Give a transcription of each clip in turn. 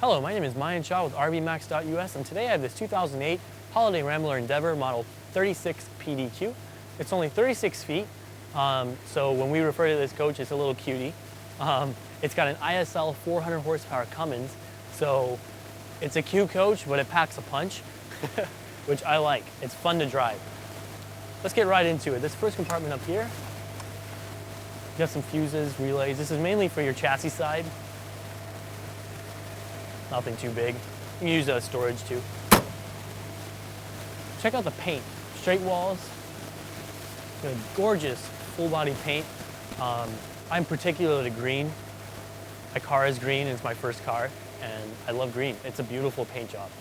Hello, my name is Mayan Shaw with RVMax.us, and today I have this 2008 Holiday Rambler Endeavor model 36 PDQ. It's only 36 feet, so when we refer to this coach, it's a little cutie. It's got an ISL 400 horsepower Cummins, so it's a cute coach, but it packs a punch, which I like. It's fun to drive. Let's get right into it. This first compartment up here, you got some fuses, relays. This is mainly for your chassis side. Nothing too big. You can use storage too. Check out the paint. Straight walls. Good, gorgeous full body paint. I'm particular to green. My car is green, it's my first car, and I love green. It's a beautiful paint job.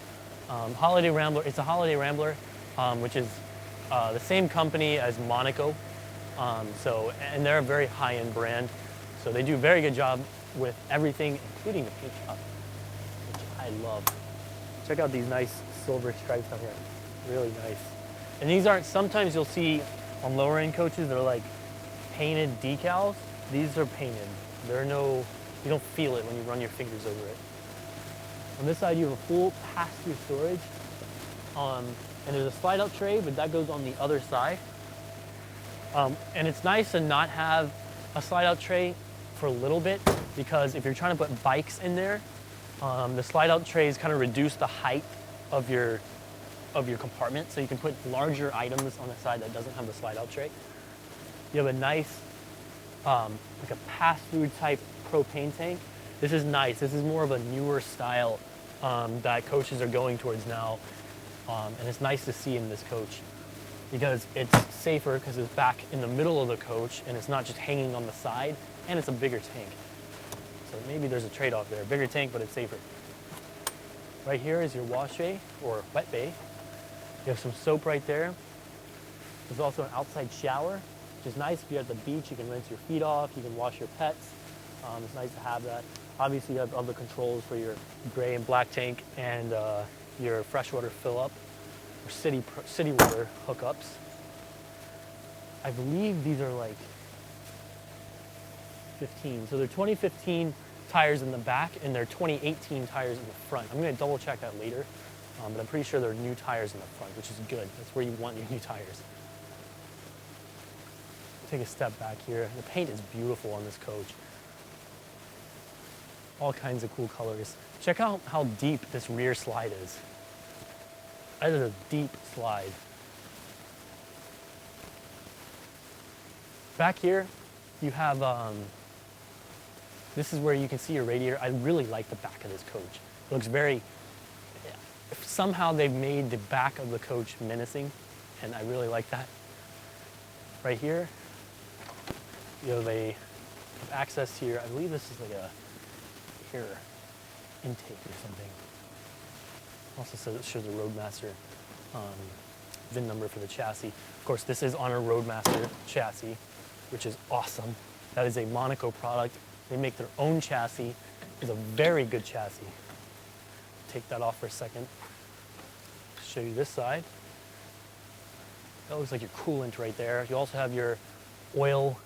Holiday Rambler, it's a Holiday Rambler, which is the same company as Monaco. And they're a very high-end brand. So they do a very good job with everything, including the paint job, which I love. Check out these nice silver stripes on here. Really nice. And these aren't, sometimes you'll see on lower end coaches, they're like painted decals. These are painted. They're no, you don't feel it when you run your fingers over it. On this side, you have a full pass-through storage. And there's a slide-out tray, but that goes on the other side. And it's nice to not have a slide-out tray for a little bit, because if you're trying to put bikes in there, the slide-out trays kind of reduce the height of your compartment, so you can put larger items on the side that doesn't have the slide-out tray. You have a nice, like a pass-through type propane tank. This is nice. This is more of a newer style that coaches are going towards now, and it's nice to see in this coach because it's safer because it's back in the middle of the coach and it's not just hanging on the side, and it's a bigger tank. So maybe there's a trade-off there. Bigger tank, but it's safer. Right here is your wash bay or wet bay. You have some soap right there. There's also an outside shower, which is nice. If you're at the beach, you can rinse your feet off, you can wash your pets. It's nice to have that. Obviously, you have other controls for your gray and black tank and your freshwater fill-up or city water hookups. I believe these are like 15. So they're 2015 tires in the back and they're 2018 tires in the front. I'm going to double check that later, but I'm pretty sure they're new tires in the front, which is good. That's where you want your new tires. Take a step back here. The paint is beautiful on this coach. All kinds of cool colors. Check out how deep this rear slide is. That is a deep slide. Back here, you have, this is where you can see your radiator. I really like the back of this coach. It looks very, somehow they've made the back of the coach menacing, and I really like that. Right here, you have access to your, I believe this is like a air intake or something. Also says it shows a Roadmaster VIN number for the chassis. Of course, this is on a Roadmaster chassis, which is awesome. That is a Monaco product. They make their own chassis. It's a very good chassis. Take that off for a second. Show you this side. That looks like your coolant right there. You also have your oil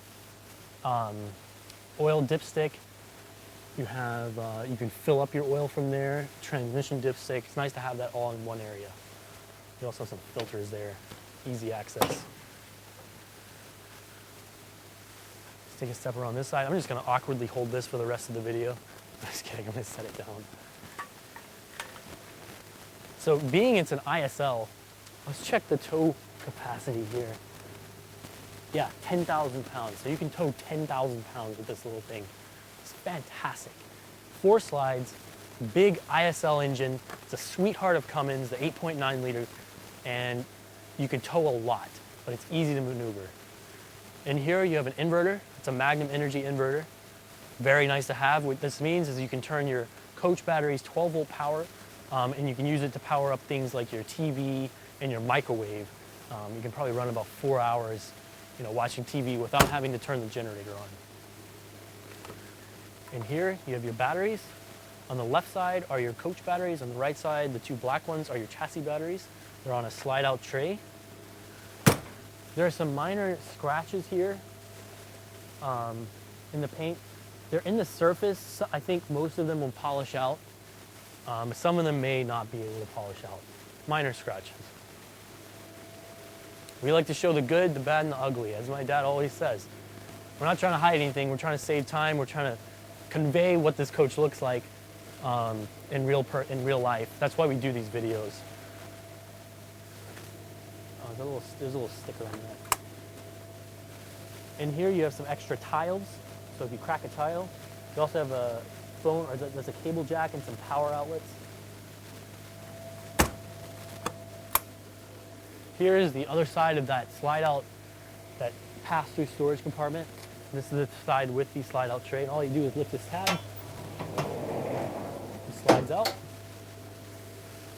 dipstick. You have, you can fill up your oil from there. Transmission dipstick. It's nice to have that all in one area. You also have some filters there. Easy access. Let's take a step around this side. I'm just going to awkwardly hold this for the rest of the video. Just kidding, I'm going to set it down. So being it's an ISL, let's check the tow capacity here. Yeah, 10,000 pounds. So you can tow 10,000 pounds with this little thing. It's fantastic. 4 slides, big ISL engine. It's a sweetheart of Cummins, the 8.9 liter, and you can tow a lot, but it's easy to maneuver. In here you have an inverter. It's a Magnum Energy inverter. Very nice to have. What this means is you can turn your coach batteries 12 volt power, and you can use it to power up things like your TV and your microwave. You can probably run about 4 hours, watching TV without having to turn the generator on. In here, you have your batteries. On the left side are your coach batteries. On the right side, the 2 black ones are your chassis batteries. They're on a slide-out tray. There are some minor scratches here in the paint. They're in the surface. I think most of them will polish out. Some of them may not be able to polish out. Minor scratches. We like to show the good, the bad, and the ugly, as my dad always says. We're not trying to hide anything. We're trying to save time. We're trying to convey what this coach looks like in real life. That's why we do these videos. There's a little sticker on that. In here you have some extra tiles. So if you crack a tile, you also have a phone, or there's a cable jack and some power outlets. Here is the other side of that slide out, that pass-through storage compartment. This is the side with the slide out tray. And all you do is lift this tab. It slides out. So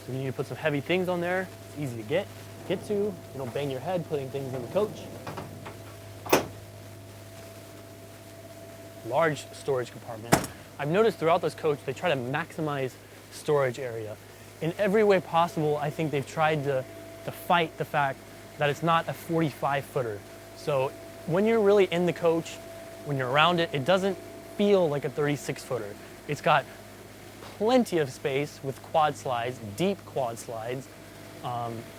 if you need to put some heavy things on there, it's easy to get to. You don't bang your head putting things in the coach. Large storage compartment. I've noticed throughout this coach, they try to maximize storage area. In every way possible, I think they've tried to fight the fact that it's not a 45-footer. So when you're really in the coach, when you're around it, it doesn't feel like a 36-footer. It's got plenty of space with quad slides, deep quad slides.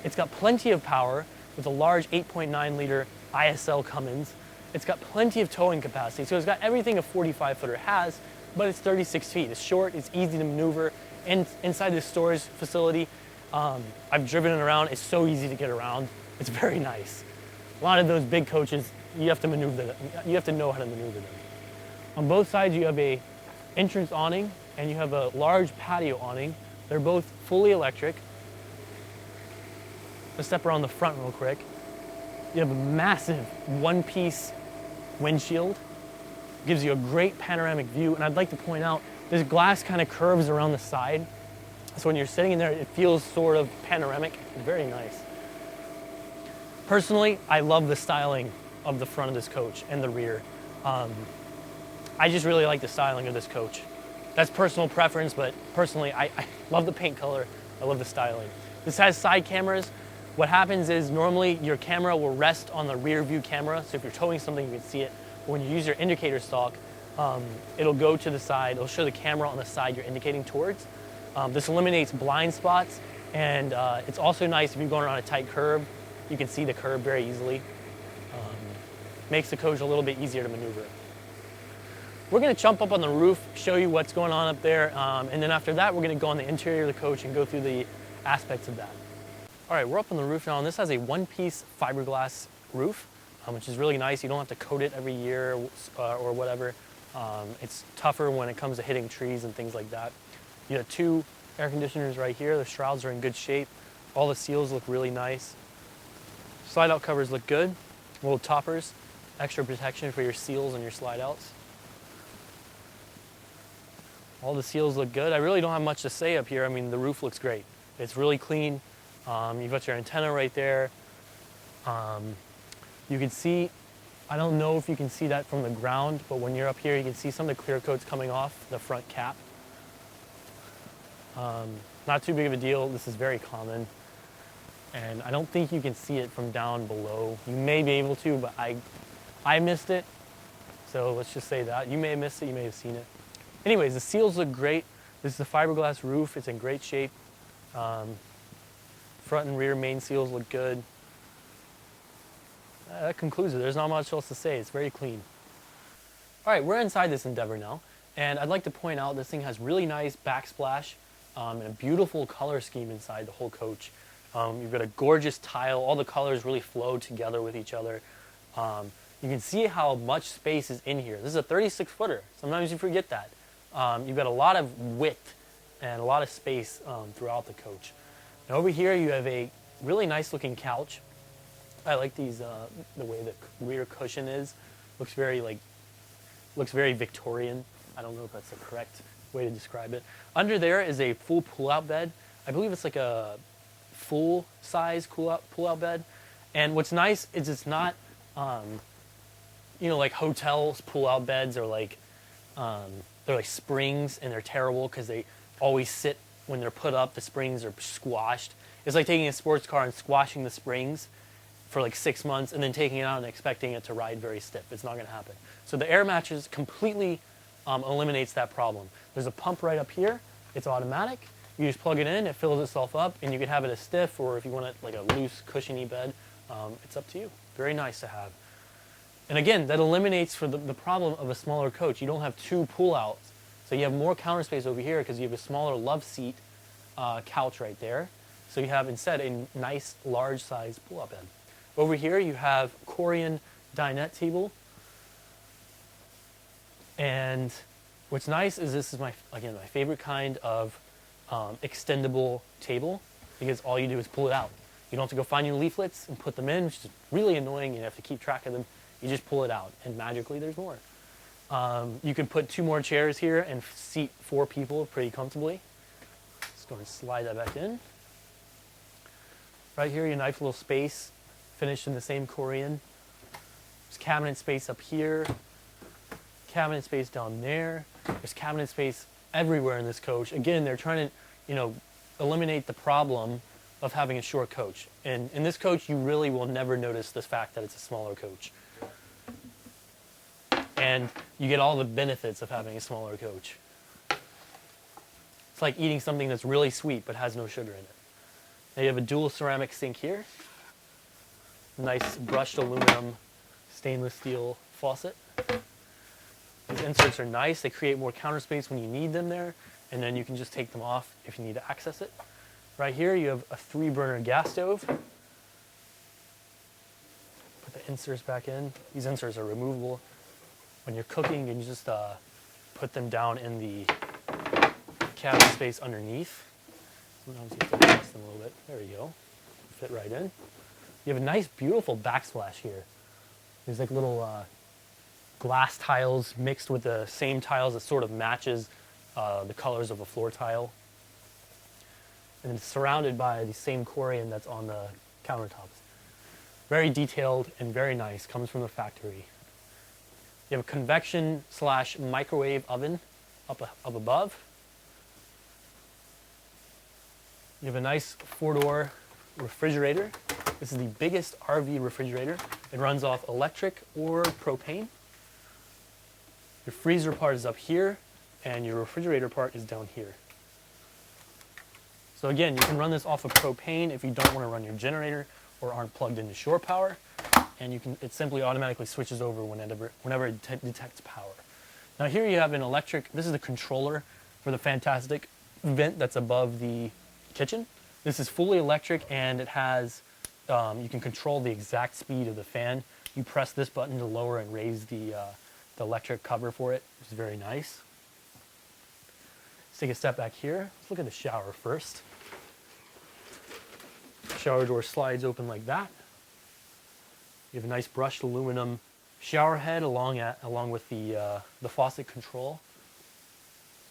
It's got plenty of power with a large 8.9-liter ISL Cummins. It's got plenty of towing capacity. So it's got everything a 45-footer has, but it's 36 feet. It's short, it's easy to maneuver. Inside this storage facility, I've driven it around. It's so easy to get around. It's very nice. A lot of those big coaches, you have to maneuver them. You have to know how to maneuver them. On both sides, you have a entrance awning and you have a large patio awning. They're both fully electric. Let's step around the front real quick. You have a massive one-piece windshield. Gives you a great panoramic view. And I'd like to point out, this glass kind of curves around the side. So when you're sitting in there, it feels sort of panoramic. Very nice. Personally, I love the styling of the front of this coach and the rear. I just really like the styling of this coach. That's personal preference, but personally, I love the paint color. I love the styling. This has side cameras. What happens is normally your camera will rest on the rear view camera. So if you're towing something, you can see it. But when you use your indicator stalk, it'll go to the side. It'll show the camera on the side you're indicating towards. This eliminates blind spots, and it's also nice if you're going around a tight curb. You can see the curb very easily. Makes the coach a little bit easier to maneuver. We're going to jump up on the roof, show you what's going on up there, and then after that, we're going to go on the interior of the coach and go through the aspects of that. All right, we're up on the roof now, and this has a one-piece fiberglass roof, which is really nice. You don't have to coat it every year or whatever. It's tougher when it comes to hitting trees and things like that. You have two air conditioners right here. The shrouds are in good shape. All the seals look really nice. Slide out covers look good. Little toppers, extra protection for your seals and your slide outs. All the seals look good. I really don't have much to say up here. I mean, the roof looks great. It's really clean. You've got your antenna right there. You can see, I don't know if you can see that from the ground, but when you're up here, you can see some of the clear coats coming off the front cap. Not too big of a deal. This is very common. And I don't think you can see it from down below. You may be able to, but I missed it. So let's just say that. You may have missed it, you may have seen it. Anyways, the seals look great. This is a fiberglass roof. It's in great shape. Front and rear main seals look good. That concludes it. There's not much else to say. It's very clean. All right, we're inside this Endeavor now. And I'd like to point out this thing has really nice backsplash and a beautiful color scheme inside the whole coach. You've got a gorgeous tile. All the colors really flow together with each other. You can see how much space is in here. This is a 36-footer. Sometimes you forget that. You've got a lot of width and a lot of space throughout the coach. Now over here you have a really nice looking couch. I like these, the way the rear cushion is. Looks very Victorian. I don't know if that's the correct way to describe it. Under there is a full pull-out bed. I believe it's like a full-size pull-out bed. And what's nice is it's not, like hotels pull-out beds are like, they're like springs and they're terrible because they always sit when they're put up. The springs are squashed. It's like taking a sports car and squashing the springs for like 6 months and then taking it out and expecting it to ride very stiff. It's not going to happen. So the air mattress completely eliminates that problem. There's a pump right up here. It's automatic. You just plug it in, it fills itself up, and you can have it a stiff, or if you want it like a loose, cushiony bed, it's up to you. Very nice to have. And again, that eliminates for the problem of a smaller coach. You don't have two pull-outs. So you have more counter space over here because you have a smaller love seat couch right there. So you have instead a nice, large-sized pull-out bed. Over here, you have Korean dinette table. And what's nice is this is my favorite kind of extendable table, because all you do is pull it out. You don't have to go find your leaflets and put them in, which is really annoying. You have to keep track of them. You just pull it out, and magically there's more. You can put 2 more chairs here and seat 4 people pretty comfortably. Just go and slide that back in. Right here, your nice little space, finished in the same Korean. There's cabinet space up here, cabinet space down there. There's cabinet space everywhere in this coach. Again, they're trying to, eliminate the problem of having a short coach. And in this coach, you really will never notice the fact that it's a smaller coach. And you get all the benefits of having a smaller coach. It's like eating something that's really sweet but has no sugar in it. Now you have a dual ceramic sink here. Nice brushed aluminum stainless steel faucet. These inserts are nice. They create more counter space when you need them there, and then you can just take them off if you need to access it. Right here you have a 3-burner gas stove. Put the inserts back in. These inserts are removable. When you're cooking, you can just put them down in the cabinet space underneath. Sometimes you have to adjust them a little bit. There you go. Fit right in. You have a nice, beautiful backsplash here. There's like little glass tiles mixed with the same tiles that sort of matches the colors of a floor tile. And it's surrounded by the same Korean that's on the countertops. Very detailed and very nice. Comes from the factory. You have a convection/microwave oven up above. You have a nice 4-door refrigerator. This is the biggest RV refrigerator. It runs off electric or propane. Your freezer part is up here, and your refrigerator part is down here. So again, you can run this off of propane if you don't want to run your generator or aren't plugged into shore power. And it simply automatically switches over whenever it detects power. Now here you have an electric, this is the controller for the fantastic vent that's above the kitchen. This is fully electric, and it has, you can control the exact speed of the fan. You press this button to lower and raise the electric cover for it, which is very nice. Let's take a step back here. Let's look at the shower first. Shower door slides open like that. You have a nice brushed aluminum shower head along with the faucet control.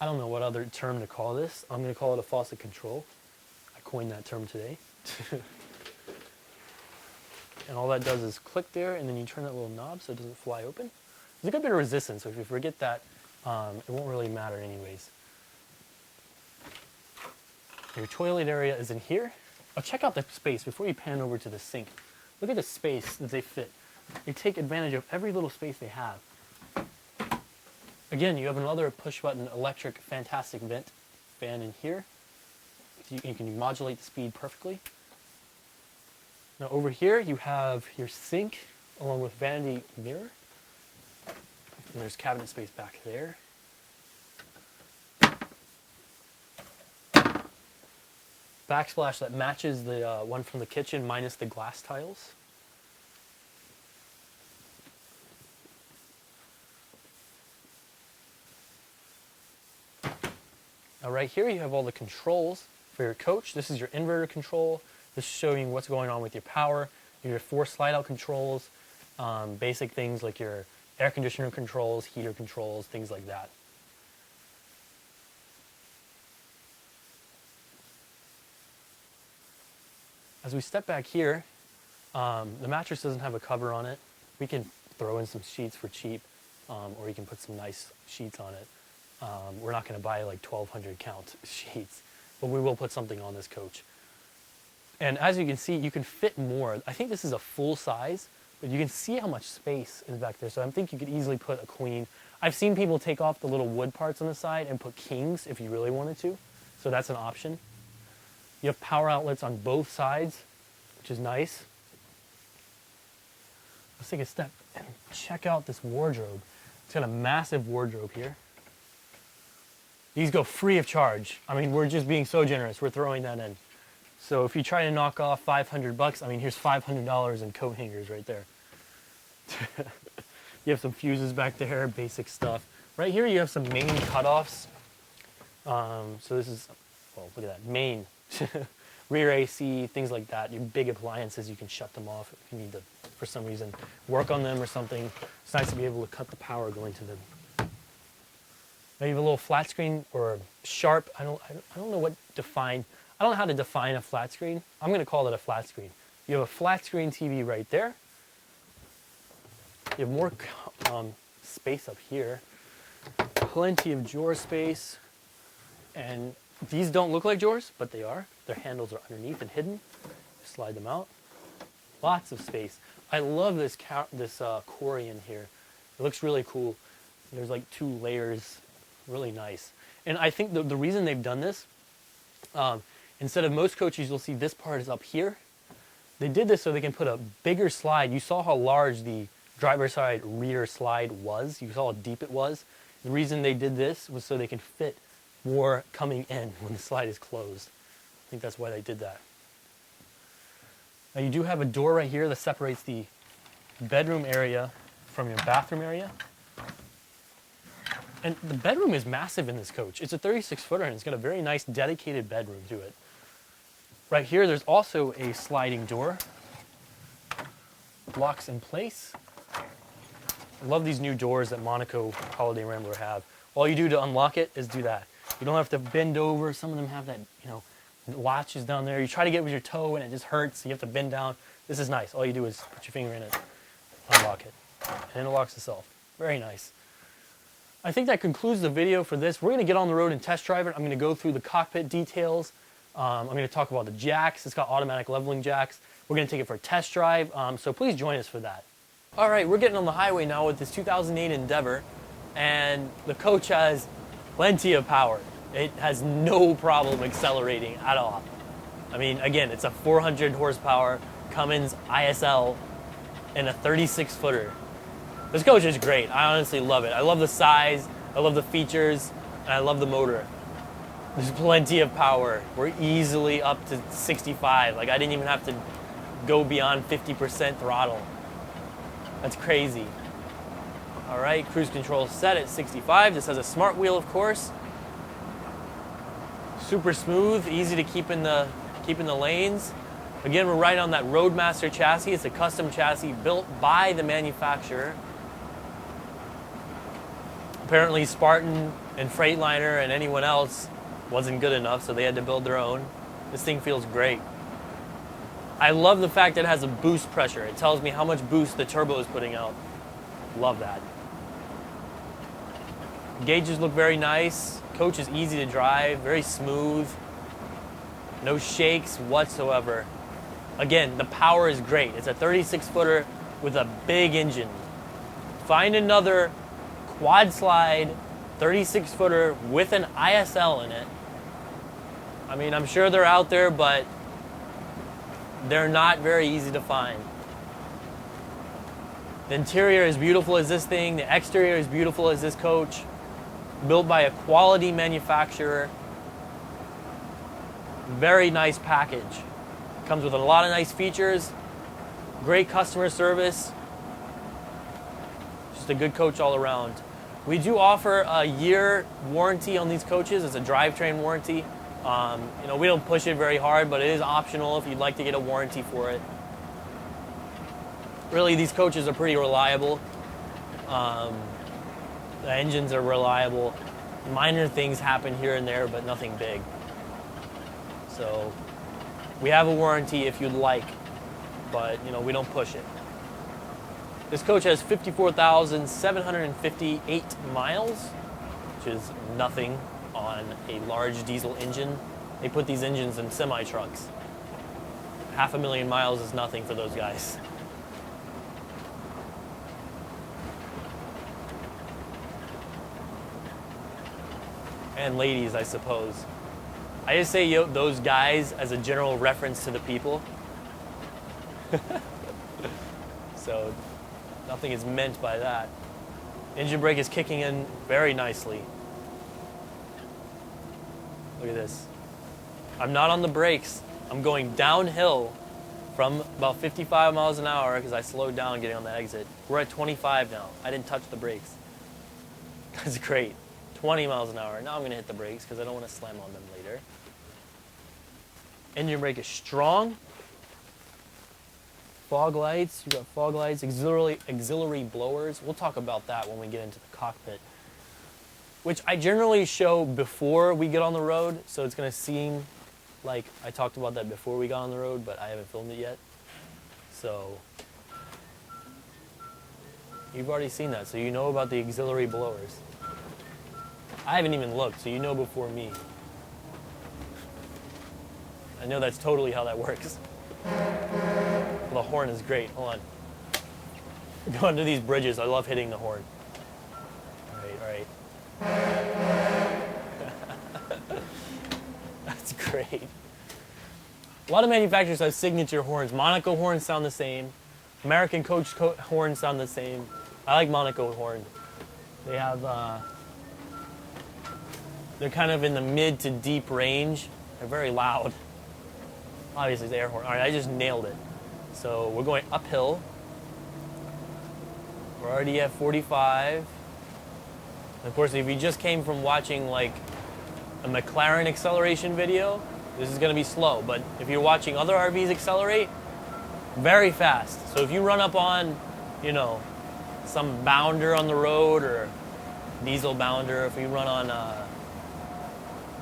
I don't know what other term to call this. I'm going to call it a faucet control. I coined that term today. And all that does is click there, and then you turn that little knob so it doesn't fly open. There's a good bit of resistance, so if you forget that, it won't really matter anyways. Your toilet area is in here. Oh, check out the space before you pan over to the sink. Look at the space that they fit. They take advantage of every little space they have. Again, you have another push-button electric fantastic vent fan in here. You can modulate the speed perfectly. Now over here you have your sink along with vanity mirror. And there's cabinet space back there. Backsplash that matches the one from the kitchen minus the glass tiles. Now right here you have all the controls for your coach. This is your inverter control. This is showing what's going on with your power. Your 4 slide-out controls, basic things like your air conditioner controls, heater controls, things like that. As we step back here, the mattress doesn't have a cover on it. We can throw in some sheets for cheap, or you can put some nice sheets on it. We're not going to buy like 1,200 count sheets, but we will put something on this coach. And as you can see, you can fit more. I think this is a full size, but you can see how much space is back there. So I think you could easily put a queen. I've seen people take off the little wood parts on the side and put kings if you really wanted to. so that's an option. You have power outlets on both sides, which is nice. Let's take a step and check out this wardrobe. It's got a massive wardrobe here. These go free of charge. I mean, we're just being so generous. We're throwing that in. So if you try to knock off 500 bucks, I mean, here's $500 in coat hangers right there. You have some fuses back there, basic stuff. Right here, you have some main cutoffs. So this is, well, look at that, main. Rear AC, things like that. Your big appliances, you can shut them off if you need to, for some reason, work on them or something. It's nice to be able to cut the power going to them. Now you have a little flat screen or sharp. I don't know what define. I don't know how to define a flat screen. I'm going to call it a flat screen. You have a flat screen TV right there. You have more space up here. Plenty of drawer space. And these don't look like drawers, but they are. Their handles are underneath and hidden. Slide them out. Lots of space. I love this Corian here. It looks really cool. There's like 2 layers. Really nice. And I think the reason they've done this, instead of most coaches, you'll see this part is up here. They did this so they can put a bigger slide. You saw how large the driver's side rear slide was. You saw how deep it was. The reason they did this was so they can fit more coming in when the slide is closed. I think that's why they did that. Now you do have a door right here that separates the bedroom area from your bathroom area. And the bedroom is massive in this coach. It's a 36-footer and it's got a very nice dedicated bedroom to it. Right here, there's also a sliding door. Locks in place. I love these new doors that Monaco Holiday Rambler have. All you do to unlock it is do that. You don't have to bend over. Some of them have that, latches down there. You try to get it with your toe and it just hurts. You have to bend down. This is nice. All you do is put your finger in it, unlock it, and it locks itself. Very nice. I think that concludes the video for this. We're going to get on the road and test drive it. I'm going to go through the cockpit details. I'm going to talk about the jacks. It's got automatic leveling jacks. We're going to take it for a test drive, so please join us for that. All right, we're getting on the highway now with this 2008 Endeavor, and the coach has plenty of power. It has no problem accelerating at all. I mean, again, it's a 400 horsepower Cummins ISL and a 36-footer. This coach is great. I honestly love it. I love the size, I love the features, and I love the motor. There's plenty of power. We're easily up to 65. Like, I didn't even have to go beyond 50% throttle. That's crazy. All right, cruise control set at 65. This has a smart wheel, of course. Super smooth, easy to keep in the lanes. Again, we're right on that Roadmaster chassis. It's a custom chassis built by the manufacturer. Apparently Spartan and Freightliner and anyone else wasn't good enough, so they had to build their own. This thing feels great. I love the fact that it has a boost pressure. It tells me how much boost the turbo is putting out. Love that. Gauges look very nice. Coach is easy to drive, very smooth. No shakes whatsoever. Again, the power is great. It's a 36-footer with a big engine. Find another quad slide 36-footer with an ISL in it. I mean, I'm sure they're out there, but they're not very easy to find. The interior is beautiful as this thing. The exterior is beautiful as this coach. Built by a quality manufacturer. Very nice package. Comes with a lot of nice features. Great customer service. Just a good coach all around. We do offer a year warranty on these coaches. It's a drivetrain warranty. We don't push it very hard, but it is optional if you'd like to get a warranty for it. Really, these coaches are pretty reliable. The engines are reliable. Minor things happen here and there, but nothing big. So we have a warranty if you'd like, but we don't push it. This coach has 54,758 miles, which is nothing on a large diesel engine. They put these engines in semi-trucks. 500,000 miles is nothing for those guys. And ladies, I suppose. I just say those guys as a general reference to the people. So nothing is meant by that. Engine brake is kicking in very nicely. Look at this. I'm not on the brakes. I'm going downhill from about 55 miles an hour because I slowed down getting on the exit. We're at 25 now. I didn't touch the brakes. That's great. 20 miles an hour. Now I'm going to hit the brakes because I don't want to slam on them later. Engine brake is strong. Fog lights. You've got fog lights, auxiliary blowers. We'll talk about that when we get into the cockpit, which I generally show before we get on the road, so it's going to seem like I talked about that before we got on the road, but I haven't filmed it yet. So you've already seen that, so you know about the auxiliary blowers. I haven't even looked, so you know before me. I know that's totally how that works. Well, the horn is great. Hold on. Going to these bridges, I love hitting the horn. All right. That's great. A lot of manufacturers have signature horns. Monaco horns sound the same. American coach horns sound the same. I like Monaco horn. They have, they're kind of in the mid to deep range. They're very loud. Obviously, it's air horn. All right, I just nailed it. So we're going uphill. We're already at 45. And of course, if you just came from watching like a McLaren acceleration video, this is going to be slow. But if you're watching other RVs accelerate, very fast. So if you run up on, you know, some bounder on the road or diesel bounder, if you run on,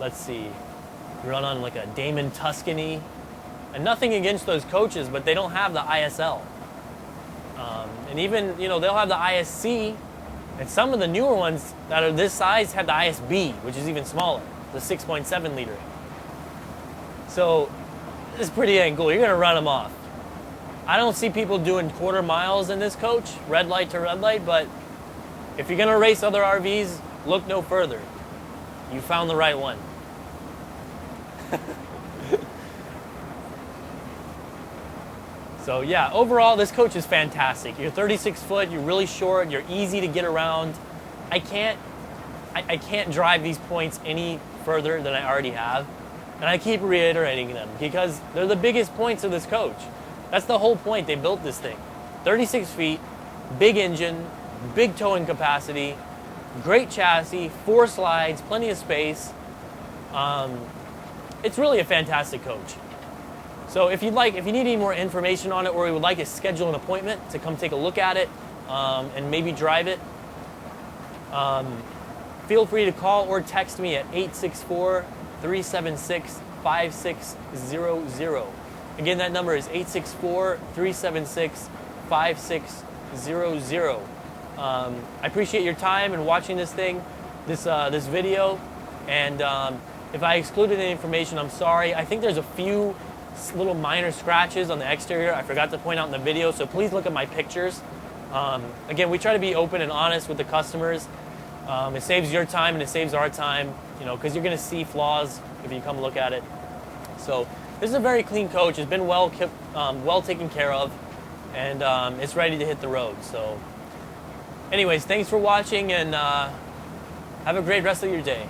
let's see, you run on like a Damon Tuscany, and nothing against those coaches, but they don't have the ISL. And even, you know, they'll have the ISC, and some of the newer ones that are this size have the ISB, which is even smaller, the 6.7 liter. So it's pretty dang cool. You're gonna run them off. I don't see people doing quarter miles in this coach, red light to red light, but if you're gonna race other RVs, look no further. You found the right one. So yeah, overall, this coach is fantastic. You're 36 foot, you're really short, you're easy to get around. I can't drive these points any further than I already have. And I keep reiterating them because they're the biggest points of this coach. That's the whole point. They built this thing. 36 feet, big engine, big towing capacity, great chassis, 4 slides, plenty of space. It's really a fantastic coach. So if you need any more information on it, or you would like to schedule an appointment to come take a look at it and maybe drive it, feel free to call or text me at 864-376-5600. Again, that number is 864-376-5600. I appreciate your time and watching this video. And if I excluded any information, I'm sorry. I think there's a few little minor scratches on the exterior I forgot to point out in the video, so please look at my pictures. Again, we try to be open and honest with the customers. It saves your time and it saves our time, you know, because you're going to see flaws if you come look at it. So this is a very clean coach. It's been well taken care of, and it's ready to hit the road. So anyways, thanks for watching, and have a great rest of your day.